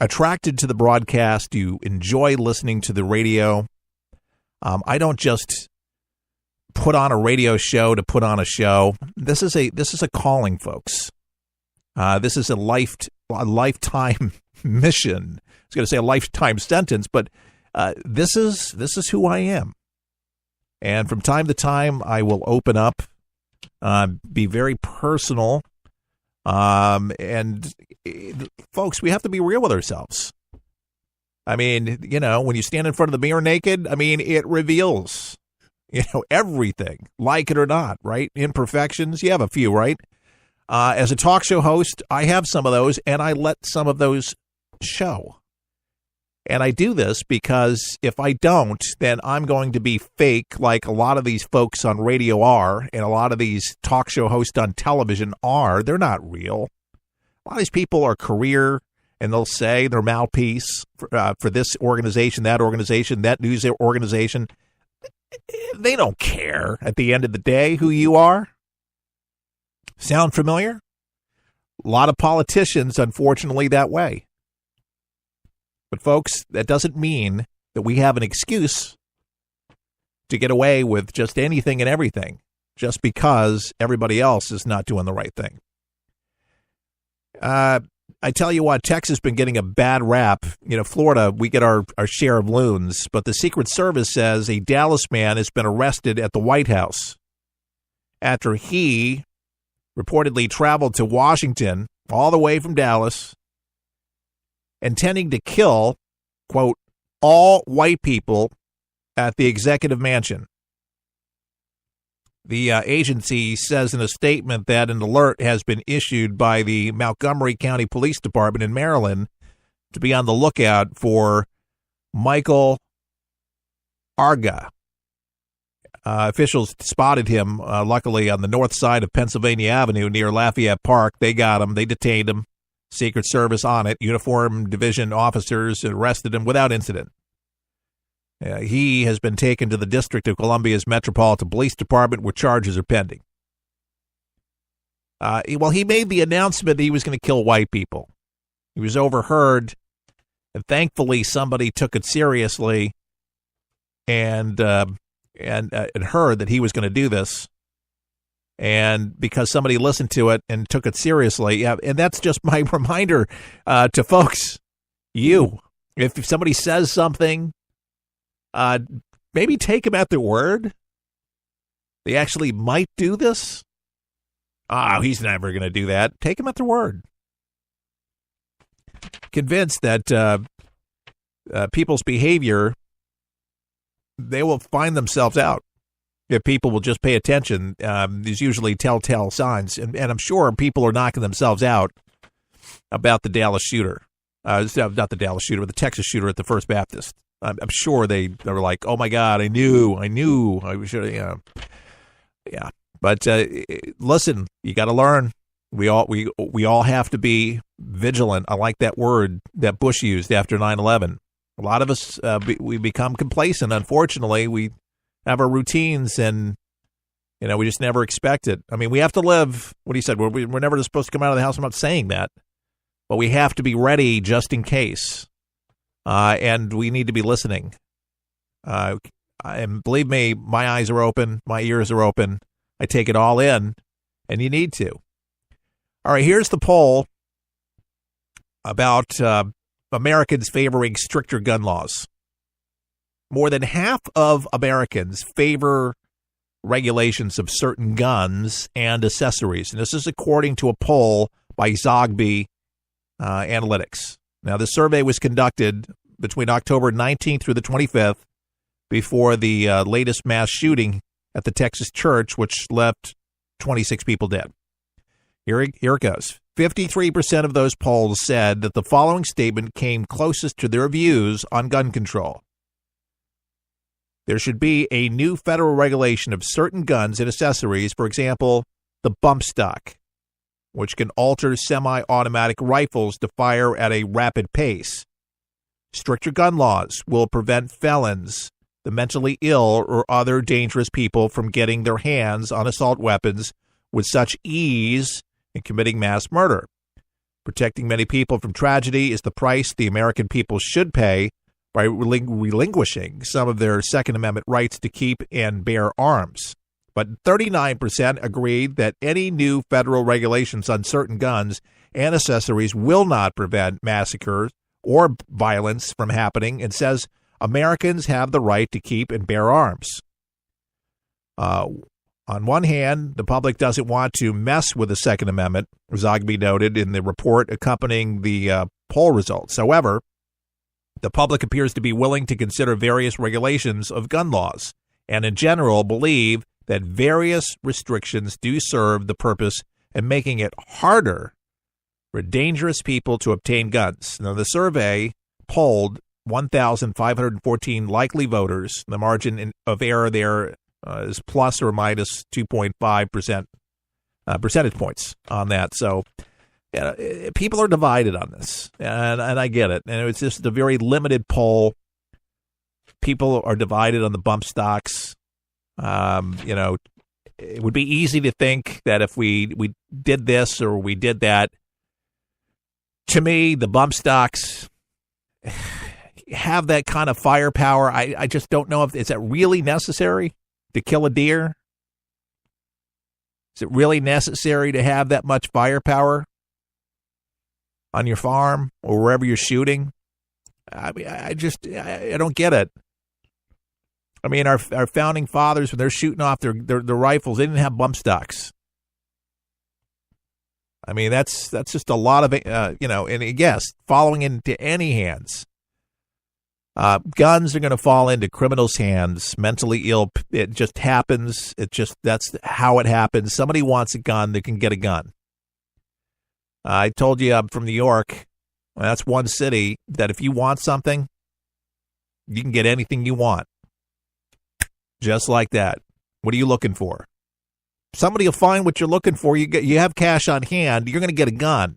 attracted to the broadcast, you enjoy listening to the radio. I don't just put on a radio show to put on a show. This is a calling, folks. This is a lifetime mission. I was going to say a lifetime sentence, but this is who I am. And from time to time, I will open up, be very personal. And folks, we have to be real with ourselves. I mean, when you stand in front of the mirror naked, I mean, it reveals, everything, like it or not, right? Imperfections, you have a few, right? As a talk show host, I have some of those, and I let some of those show. And I do this because if I don't, then I'm going to be fake like a lot of these folks on radio are, and a lot of these talk show hosts on television are. They're not real. A lot of these people are career, and they'll say they're mouthpiece for this organization, that news organization. They don't care at the end of the day who you are. Sound familiar? A lot of politicians, unfortunately, that way. But, folks, that doesn't mean that we have an excuse to get away with just anything and everything just because everybody else is not doing the right thing. I tell you what, Texas has been getting a bad rap. Florida, we get our share of loons. But the Secret Service says a Dallas man has been arrested at the White House after he reportedly traveled to Washington all the way from Dallas, intending to kill, quote, all white people at the executive mansion. The agency says in a statement that an alert has been issued by the Montgomery County Police Department in Maryland to be on the lookout for Michael Arga. Officials spotted him, luckily, on the north side of Pennsylvania Avenue near Lafayette Park. They got him. They detained him. Secret Service on it. Uniformed division officers arrested him without incident. He has been taken to the District of Columbia's Metropolitan Police Department where charges are pending. He made the announcement that he was going to kill white people. He was overheard, and thankfully somebody took it seriously and heard that he was going to do this. And because somebody listened to it and took it seriously, and that's just my reminder to folks, if somebody says something, maybe take them at their word. They actually might do this. He's never going to do that. Take them at their word. Convinced that people's behavior, they will find themselves out. If people will just pay attention, there's usually telltale signs. And I'm sure people are knocking themselves out about the Dallas shooter. Not the Dallas shooter, but the Texas shooter at the First Baptist. I'm sure they were like, oh, my God, I knew. I should, yeah. But listen, you got to learn. We all have to be vigilant. I like that word that Bush used after 9/11. A lot of us, we become complacent. Unfortunately, we have our routines, and we just never expect it. I mean, we have to live. What he said, we're never just supposed to come out of the house. I'm not saying that, but we have to be ready just in case, and we need to be listening. And believe me, my eyes are open, my ears are open. I take it all in, and you need to. All right, here's the poll about Americans favoring stricter gun laws. More than half of Americans favor regulations of certain guns and accessories. And this is according to a poll by Zogby Analytics. Now, the survey was conducted between October 19th through the 25th before the latest mass shooting at the Texas church, which left 26 people dead. Here it goes. 53% of those polls said that the following statement came closest to their views on gun control. There should be a new federal regulation of certain guns and accessories, for example, the bump stock, which can alter semi-automatic rifles to fire at a rapid pace. Stricter gun laws will prevent felons, the mentally ill, or other dangerous people from getting their hands on assault weapons with such ease and committing mass murder. Protecting many people from tragedy is the price the American people should pay by relinquishing some of their Second Amendment rights to keep and bear arms. But 39% agreed that any new federal regulations on certain guns and accessories will not prevent massacres or violence from happening, and says Americans have the right to keep and bear arms. On one hand, the public doesn't want to mess with the Second Amendment, Zogby noted in the report accompanying the poll results. However, the public appears to be willing to consider various regulations of gun laws, and in general believe that various restrictions do serve the purpose of making it harder for dangerous people to obtain guns. Now, the survey polled 1,514 likely voters. The margin of error there is plus or minus 2.5% percentage points on that. So people are divided on this, and I get it. And it's just a very limited poll. People are divided on the bump stocks. It would be easy to think that if we did this or we did that. To me, the bump stocks have that kind of firepower. I just don't know if is that really necessary to kill a deer. Is it really necessary to have that much firepower on your farm or wherever you're shooting? I mean, I don't get it. I mean, our founding fathers, when they're shooting off their rifles, they didn't have bump stocks. I mean, that's just a lot of, and yes, falling into any hands. Guns are going to fall into criminals' hands, mentally ill. It just happens. That's how it happens. Somebody wants a gun, they can get a gun. I told you I'm from New York. That's one city that if you want something, you can get anything you want. Just like that. What are you looking for? Somebody will find what you're looking for. You have cash on hand. You're going to get a gun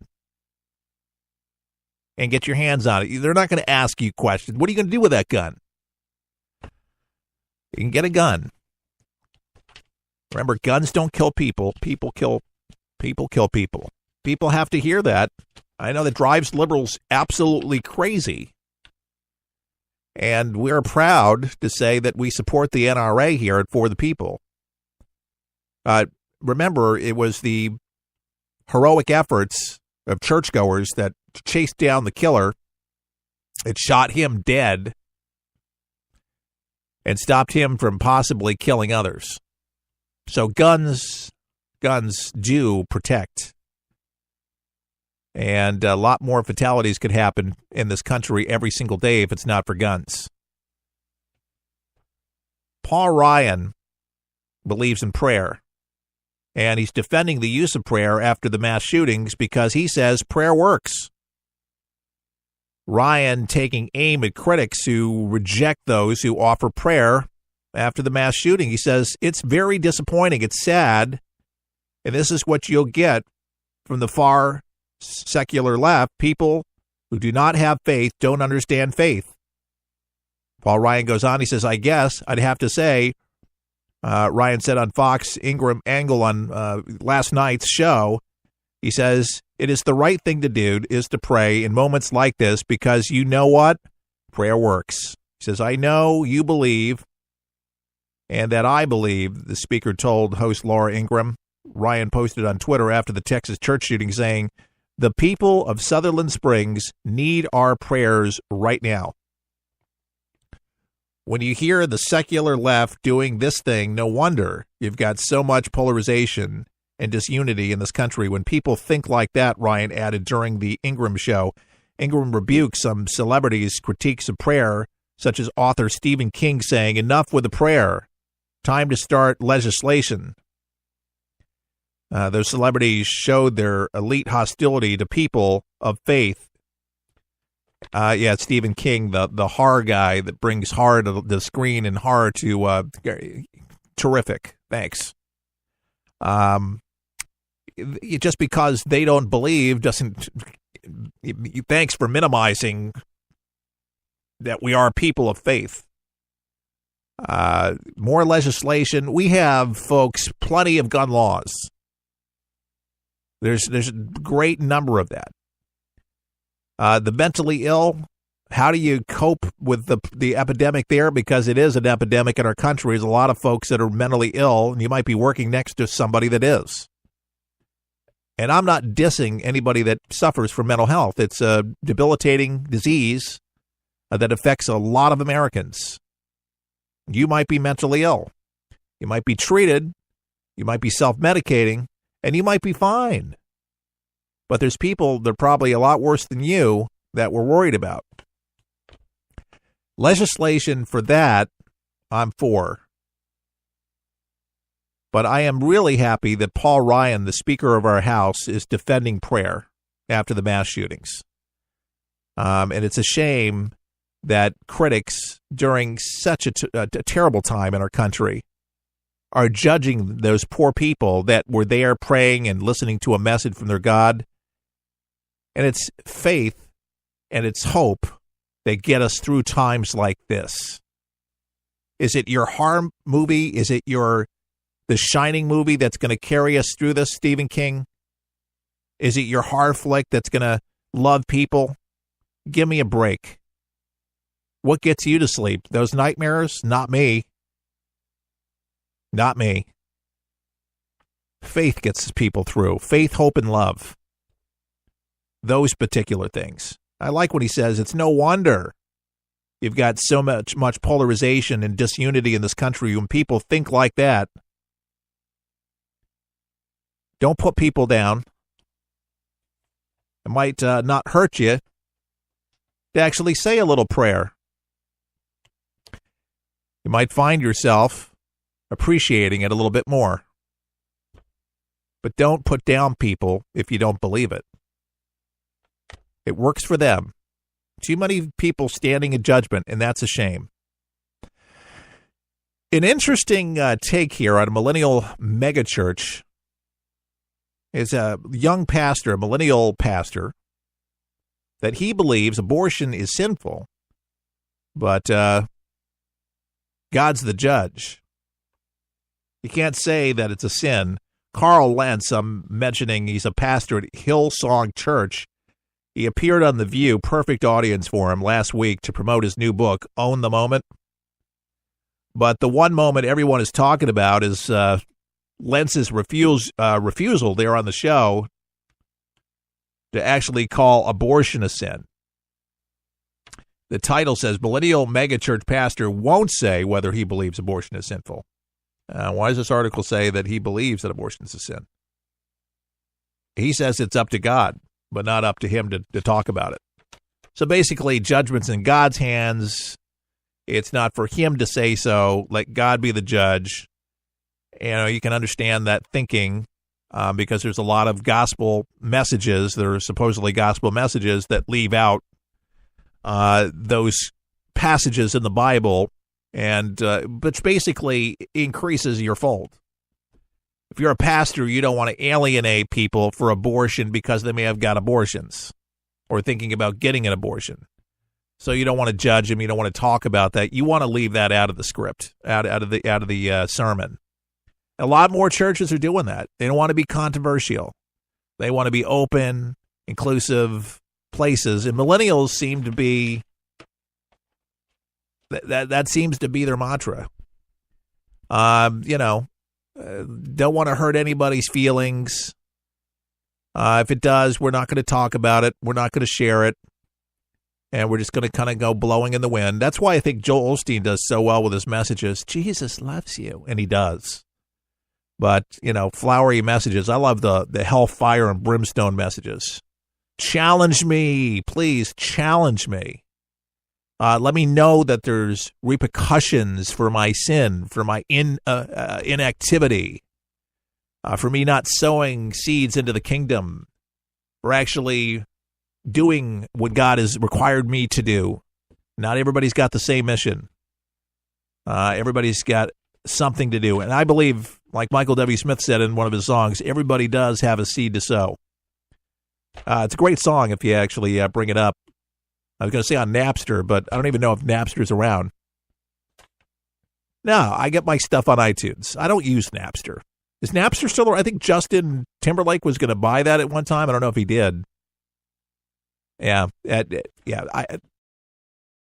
and get your hands on it. They're not going to ask you questions. What are you going to do with that gun? You can get a gun. Remember, guns don't kill people. People kill people. People have to hear that. I know that drives liberals absolutely crazy. And we're proud to say that we support the NRA here at For the People. Remember, it was the heroic efforts of churchgoers that chased down the killer. It shot him dead and stopped him from possibly killing others. So guns do protect. And a lot more fatalities could happen in this country every single day if it's not for guns. Paul Ryan believes in prayer. And he's defending the use of prayer after the mass shootings because he says prayer works. Ryan taking aim at critics who reject those who offer prayer after the mass shooting. He says, it's very disappointing. It's sad. And this is what you'll get from the far secular left. People who do not have faith don't understand faith. Paul Ryan goes on. He says, I guess I'd have to say, Ryan said on Fox Ingram Angle on last night's show, he says, it is the right thing to do is to pray in moments like this because you know what? Prayer works. He says, I know you believe and that I believe, the speaker told host Laura Ingram. Ryan posted on Twitter after the Texas church shooting saying, the people of Sutherland Springs need our prayers right now. When you hear the secular left doing this thing, no wonder you've got so much polarization and disunity in this country. When people think like that, Ryan added during the Ingram show. Ingram rebuked some celebrities' critiques of prayer, such as author Stephen King saying, enough with the prayer. Time to start legislation. Those celebrities showed their elite hostility to people of faith. Stephen King, the horror guy that brings horror to the screen and horror to terrific. Thanks. Just because they don't believe doesn't. Thanks for minimizing that we are people of faith. More legislation. We have, folks, plenty of gun laws. There's a great number of that. The mentally ill, how do you cope with the epidemic there? Because it is an epidemic in our country. There's a lot of folks that are mentally ill, and you might be working next to somebody that is. And I'm not dissing anybody that suffers from mental health. It's a debilitating disease that affects a lot of Americans. You might be mentally ill. You might be treated. You might be self-medicating, and you might be fine. But there's people that are probably a lot worse than you that we're worried about. Legislation for that, I'm for. But I am really happy that Paul Ryan, the Speaker of our House, is defending prayer after the mass shootings. And it's a shame that critics, during such a terrible time in our country, are judging those poor people that were there praying and listening to a message from their God. And it's faith and it's hope that get us through times like this. Is it your horror movie? Is it the Shining movie that's going to carry us through this, Stephen King? Is it your horror flick that's going to love people? Give me a break. What gets you to sleep? Those nightmares? Not me. Not me. Faith gets people through. Faith, hope, and love. Those particular things. I like when he says it's no wonder you've got so much polarization and disunity in this country when people think like that. Don't put people down. It might not hurt you to actually say a little prayer. You might find yourself appreciating it a little bit more. But don't put down people if you don't believe it. It works for them. Too many people standing in judgment, and that's a shame. An interesting take here on a millennial megachurch is a young pastor, a millennial pastor, that he believes abortion is sinful, but God's the judge. You can't say that it's a sin. Carl Lentz, I'm mentioning, he's a pastor at Hillsong Church. He appeared on The View, perfect audience for him, last week to promote his new book, Own the Moment. But the one moment everyone is talking about is Lentz's refusal there on the show to actually call abortion a sin. The title says, Millennial Megachurch Pastor Won't Say Whether He Believes Abortion is Sinful. Why does this article say that he believes that abortion is a sin? He says it's up to God, but not up to him to talk about it. So basically, judgment's in God's hands. It's not for him to say so. Let God be the judge. You can understand that thinking because there's a lot of gospel messages. There are supposedly gospel messages that leave out those passages in the Bible, and which basically increases your fold. If you're a pastor, you don't want to alienate people for abortion because they may have got abortions or thinking about getting an abortion. So you don't want to judge them. You don't want to talk about that. You want to leave that out of the script, out of the sermon. A lot more churches are doing that. They don't want to be controversial. They want to be open, inclusive places. And millennials seem to be that seems to be their mantra. Don't want to hurt anybody's feelings. If it does, we're not going to talk about it. We're not going to share it. And we're just going to kind of go blowing in the wind. That's why I think Joel Osteen does so well with his messages. Jesus loves you. And he does. But, flowery messages. I love the hellfire and brimstone messages. Challenge me. Please challenge me. Let me know that there's repercussions for my sin, for my inactivity, for me not sowing seeds into the kingdom, for actually doing what God has required me to do. Not everybody's got the same mission. Everybody's got something to do. And I believe, like Michael W. Smith said in one of his songs, everybody does have a seed to sow. It's a great song if you actually bring it up. I was going to say on Napster, but I don't even know if Napster's around. No, I get my stuff on iTunes. I don't use Napster. Is Napster still around? I think Justin Timberlake was going to buy that at one time. I don't know if he did. Yeah. Yeah.